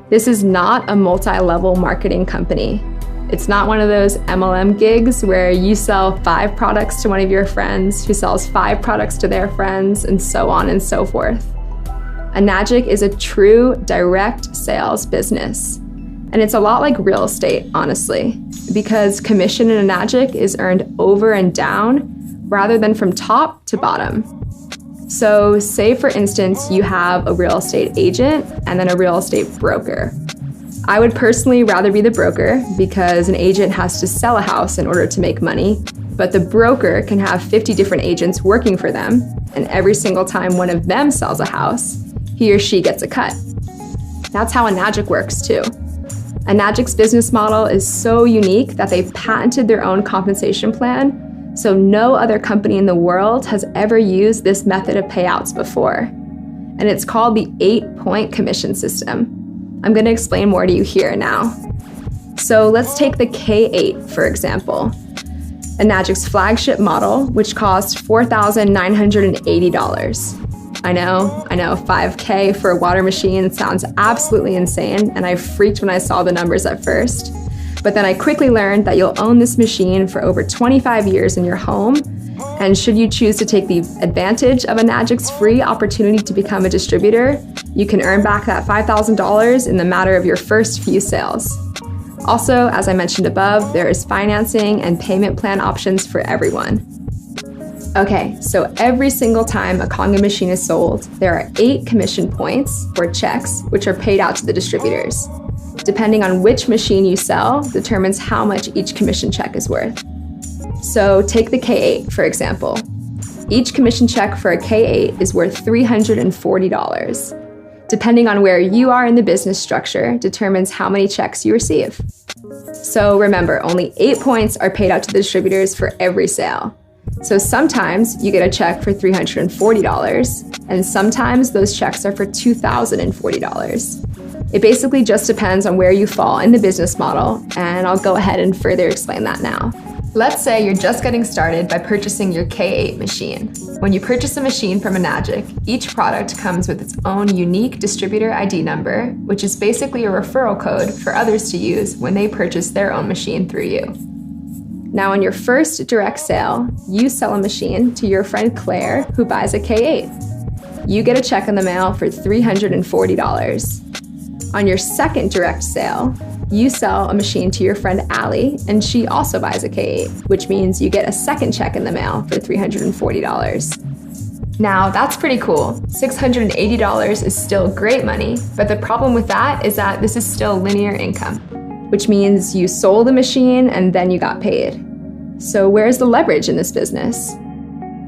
This is not a multi-level marketing company. It's not one of those MLM gigs where you sell 5 products to one of your friends who sells 5 products to their friends, and so on and so forth. Enagic is a true direct sales business. And it's a lot like real estate, honestly, because commission in Enagic is earned over and down rather than from top to bottom. So say, for instance, you have a real estate agent and then a real estate broker. I would personally rather be the broker because an agent has to sell a house in order to make money, but the broker can have 50 different agents working for them, and every single time one of them sells a house, he or she gets a cut. That's how Enagic works too. Enagic's business model is so unique that they patented their own compensation plan, so no other company in the world has ever used this method of payouts before. And it's called the 8-point commission system. I'm going to explain more to you here now. So let's take the K8, for example. Enagic's flagship model, which costs $4,980. I know, $5K for a water machine sounds absolutely insane, and I freaked when I saw the numbers at first. But then I quickly learned that you'll own this machine for over 25 years in your home, and should you choose to take the advantage of Enagic's free opportunity to become a distributor, you can earn back that $5,000 in the matter of your first few sales. Also, as I mentioned above, there is financing and payment plan options for everyone. Okay, so every single time a Conga machine is sold, there are 8 commission points, or checks, which are paid out to the distributors. Depending on which machine you sell determines how much each commission check is worth. So take the K8, for example. Each commission check for a K8 is worth $340. Depending on where you are in the business structure determines how many checks you receive. So remember, only 8 points are paid out to the distributors for every sale. So sometimes you get a check for $340, and sometimes those checks are for $2,040. It basically just depends on where you fall in the business model, and I'll go ahead and further explain that now. Let's say you're just getting started by purchasing your K8 machine. When you purchase a machine from Enagic, each product comes with its own unique distributor ID number, which is basically a referral code for others to use when they purchase their own machine through you. Now, on your first direct sale, you sell a machine to your friend Claire, who buys a K8. You get a check in the mail for $340. On your second direct sale, you sell a machine to your friend Allie, and she also buys a K8, which means you get a second check in the mail for $340. Now, that's pretty cool. $680 is still great money, but the problem with that is that this is still linear income, which means you sold a machine and then you got paid. So where's the leverage in this business?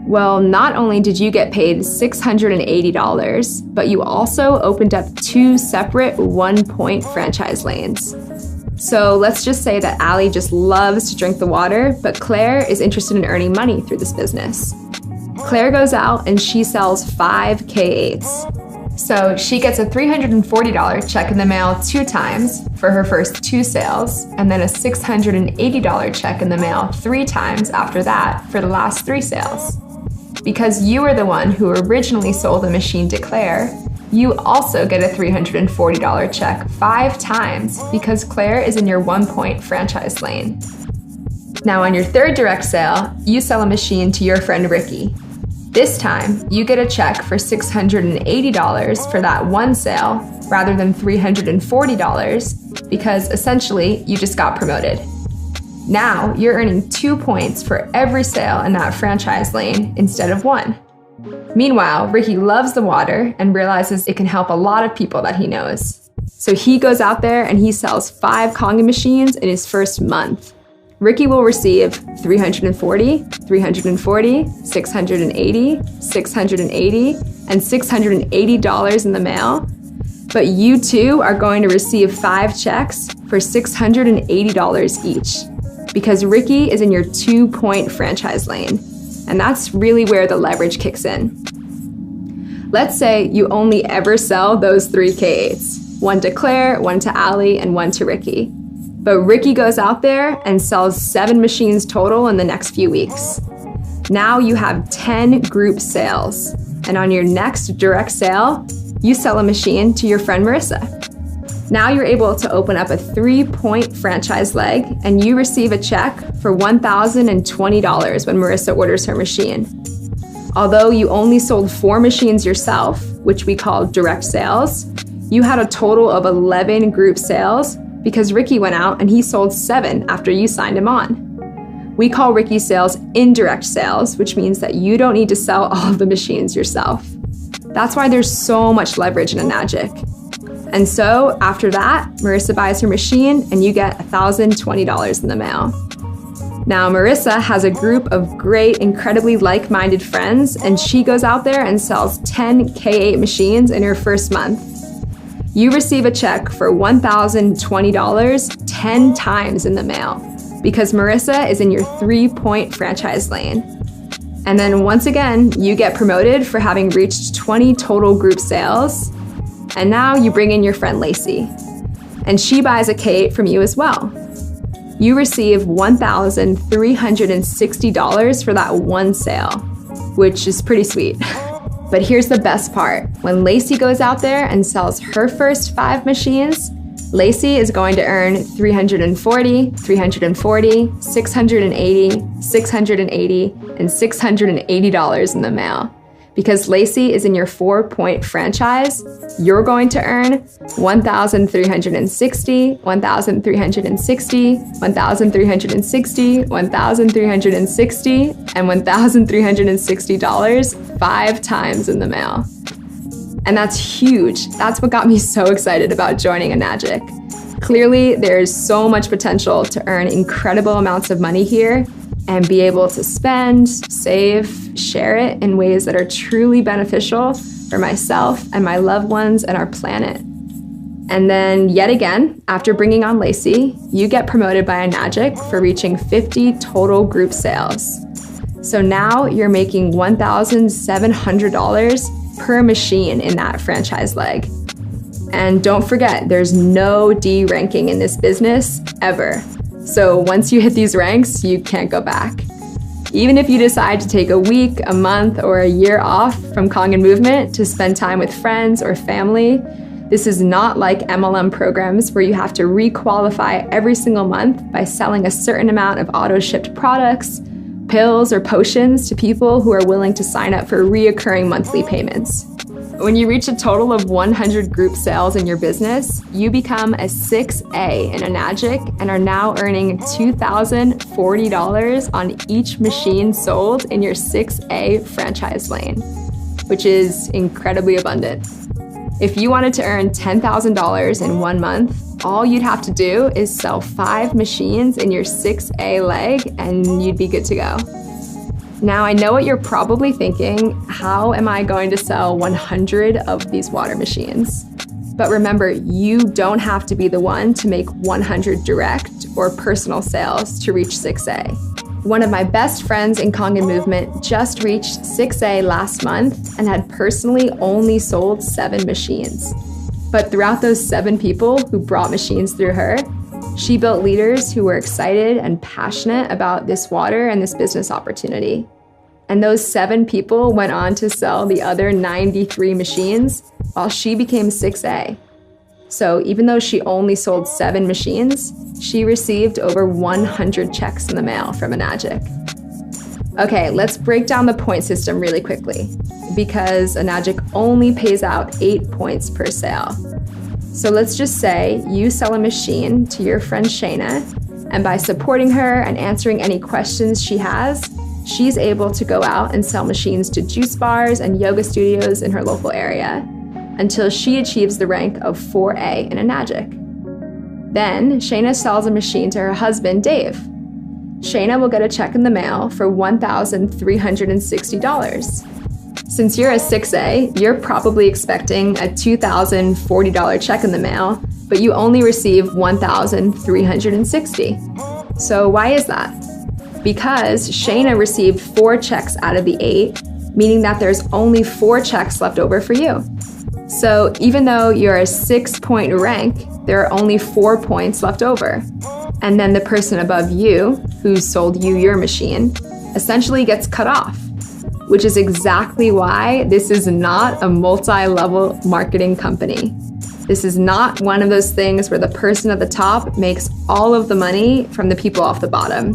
Well, not only did you get paid $680, but you also opened up 2 separate 1-point franchise lanes. So let's just say that Allie just loves to drink the water, but Claire is interested in earning money through this business. Claire goes out and she sells 5 K8s. So she gets a $340 check in the mail 2 times for her first 2 sales, and then a $680 check in the mail 3 times after that for the last 3 sales. Because you were the one who originally sold the machine to Claire, you also get a $340 check 5 times because Claire is in your 1-point franchise lane. Now, on your third direct sale, you sell a machine to your friend Ricky. This time, you get a check for $680 for that 1 sale rather than $340 because essentially you just got promoted. Now, you're earning 2 points for every sale in that franchise lane instead of 1. Meanwhile, Ricky loves the water and realizes it can help a lot of people that he knows. So he goes out there and he sells 5 Conga machines in his first month. Ricky will receive $340, $340, $680, $680, and $680 in the mail. But you too are going to receive 5 checks for $680 each, because Ricky is in your 2-point franchise lane. And that's really where the leverage kicks in. Let's say you only ever sell those 3 K8s, 1 to Claire, 1 to Allie, and 1 to Ricky. But Ricky goes out there and sells 7 machines total in the next few weeks. Now you have 10 group sales. And on your next direct sale, you sell a machine to your friend Marissa. Now you're able to open up a 3-point franchise leg and you receive a check for $1,020 when Marissa orders her machine. Although you only sold 4 machines yourself, which we call direct sales, you had a total of 11 group sales because Ricky went out and he sold 7 after you signed him on. We call Ricky's sales indirect sales, which means that you don't need to sell all of the machines yourself. That's why there's so much leverage in Enagic. And so after that, Marissa buys her machine and you get $1,020 in the mail. Now, Marissa has a group of great, incredibly like-minded friends, and she goes out there and sells 10 K8 machines in her first month. You receive a check for $1,020 10 times in the mail because Marissa is in your 3-point franchise lane. And then once again, you get promoted for having reached 20 total group sales. And now you bring in your friend Lacey, and she buys a K8 from you as well. You receive $1,360 for that one sale, which is pretty sweet. But here's the best part. When Lacey goes out there and sells her first 5 machines, Lacey is going to earn $340, $340, $680, $680, and $680 in the mail. Because Lacey is in your 4-point franchise, you're going to earn $1,360, $1,360, $1,360, $1,360, and $1,360 5 times in the mail. And that's huge. That's what got me so excited about joining Enagic. Clearly, there's so much potential to earn incredible amounts of money here and be able to spend, save, share it in ways that are truly beneficial for myself and my loved ones and our planet. And then yet again, after bringing on Lacey, you get promoted by Enagic for reaching 50 total group sales. So now you're making $1,700 per machine in that franchise leg. And don't forget, there's no D ranking in this business ever. So once you hit these ranks, you can't go back. Even if you decide to take a week, a month, or a year off from Kangen movement to spend time with friends or family, this is not like MLM programs where you have to re-qualify every single month by selling a certain amount of auto-shipped products, pills, or potions to people who are willing to sign up for reoccurring monthly payments. When you reach a total of 100 group sales in your business, you become a 6A in Enagic and are now earning $2,040 on each machine sold in your 6A franchise lane, which is incredibly abundant. If you wanted to earn $10,000 in 1 month, all you'd have to do is sell 5 machines in your 6A leg and you'd be good to go. Now, I know what you're probably thinking, how am I going to sell 100 of these water machines? But remember, you don't have to be the one to make 100 direct or personal sales to reach 6A. One of my best friends in Kangen movement just reached 6A last month and had personally only sold 7 machines. But throughout those 7 people who brought machines through her, she built leaders who were excited and passionate about this water and this business opportunity. And those 7 people went on to sell the other 93 machines while she became 6A. So even though she only sold 7 machines, she received over 100 checks in the mail from Enagic. Okay, let's break down the point system really quickly because Enagic only pays out 8 points per sale. So let's just say you sell a machine to your friend Shayna, and by supporting her and answering any questions she has, she's able to go out and sell machines to juice bars and yoga studios in her local area until she achieves the rank of 4A in Enagic. Then Shayna sells a machine to her husband, Dave. Shayna will get a check in the mail for $1,360. Since you're a 6A, you're probably expecting a $2,040 check in the mail, but you only receive $1,360. So why is that? Because Shayna received 4 checks out of the 8, meaning that there's only 4 checks left over for you. So even though you're a 6-point rank, there are only 4 points left over. And then the person above you, who sold you your machine, essentially gets cut off, which is exactly why this is not a multi-level marketing company. This is not one of those things where the person at the top makes all of the money from the people off the bottom,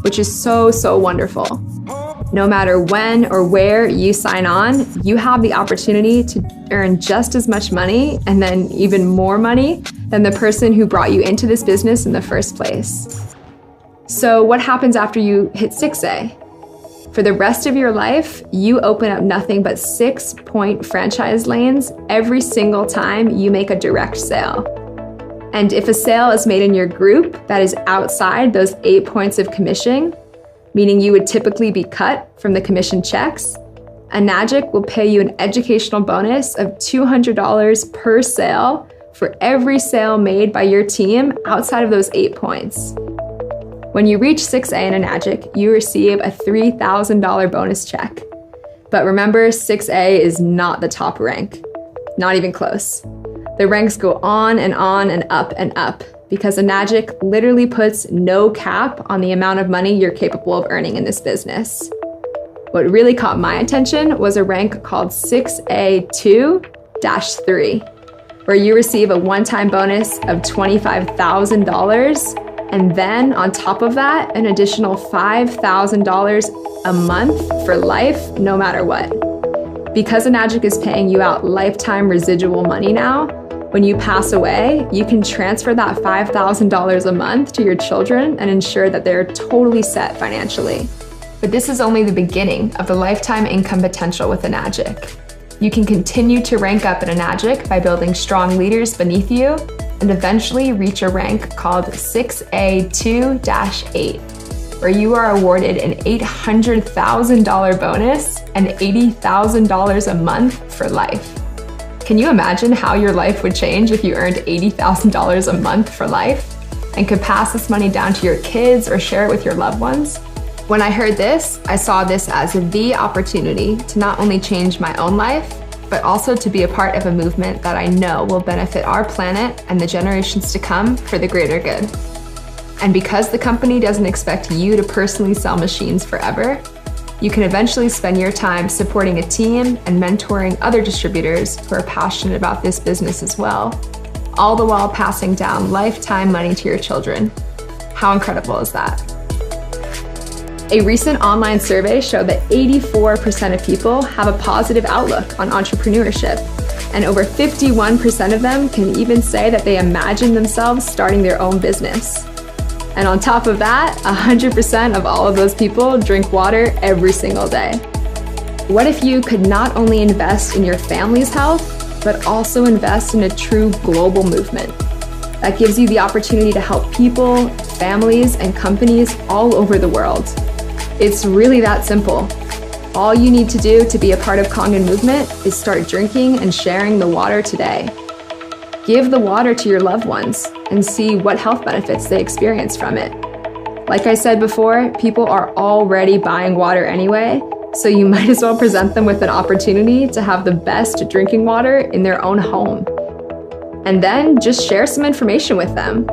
which is so wonderful. No matter when or where you sign on, you have the opportunity to earn just as much money and then even more money than the person who brought you into this business in the first place. So what happens after you hit 6A? For the rest of your life, you open up nothing but 6-point franchise lanes every single time you make a direct sale. And if a sale is made in your group that is outside those 8 points of commission, meaning you would typically be cut from the commission checks, Enagic will pay you an educational bonus of $200 per sale for every sale made by your team outside of those 8 points. When you reach 6A in Enagic, you receive a $3,000 bonus check. But remember, 6A is not the top rank, not even close. The ranks go on and up because Enagic literally puts no cap on the amount of money you're capable of earning in this business. What really caught my attention was a rank called 6A2-3, where you receive a one-time bonus of $25,000, and then on top of that, an additional $5,000 a month for life, no matter what. Because Enagic is paying you out lifetime residual money now, when you pass away, you can transfer that $5,000 a month to your children and ensure that they're totally set financially. But this is only the beginning of the lifetime income potential with Enagic. You can continue to rank up in Enagic by building strong leaders beneath you and eventually reach a rank called 6A2-8, where you are awarded an $800,000 bonus and $80,000 a month for life. Can you imagine how your life would change if you earned $80,000 a month for life and could pass this money down to your kids or share it with your loved ones? When I heard this, I saw this as the opportunity to not only change my own life, but also to be a part of a movement that I know will benefit our planet and the generations to come for the greater good. And because the company doesn't expect you to personally sell machines forever, you can eventually spend your time supporting a team and mentoring other distributors who are passionate about this business as well, all the while passing down lifetime money to your children. How incredible is that? A recent online survey showed that 84% of people have a positive outlook on entrepreneurship, and over 51% of them can even say that they imagine themselves starting their own business. And on top of that, 100% of all of those people drink water every single day. What if you could not only invest in your family's health, but also invest in a true global movement that gives you the opportunity to help people, families, and companies all over the world? It's really that simple. All you need to do to be a part of Kangen movement is start drinking and sharing the water today. Give the water to your loved ones and see what health benefits they experience from it. Like I said before, people are already buying water anyway, so you might as well present them with an opportunity to have the best drinking water in their own home. And then just share some information with them,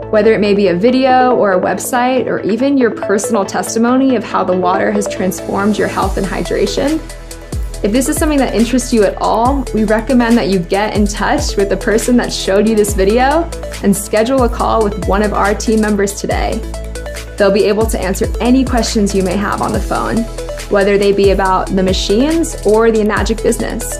whether it may be a video or a website or even your personal testimony of how the water has transformed your health and hydration. If this is something that interests you at all, we recommend that you get in touch with the person that showed you this video and schedule a call with one of our team members today. They'll be able to answer any questions you may have on the phone, whether they be about the machines or the Enagic business.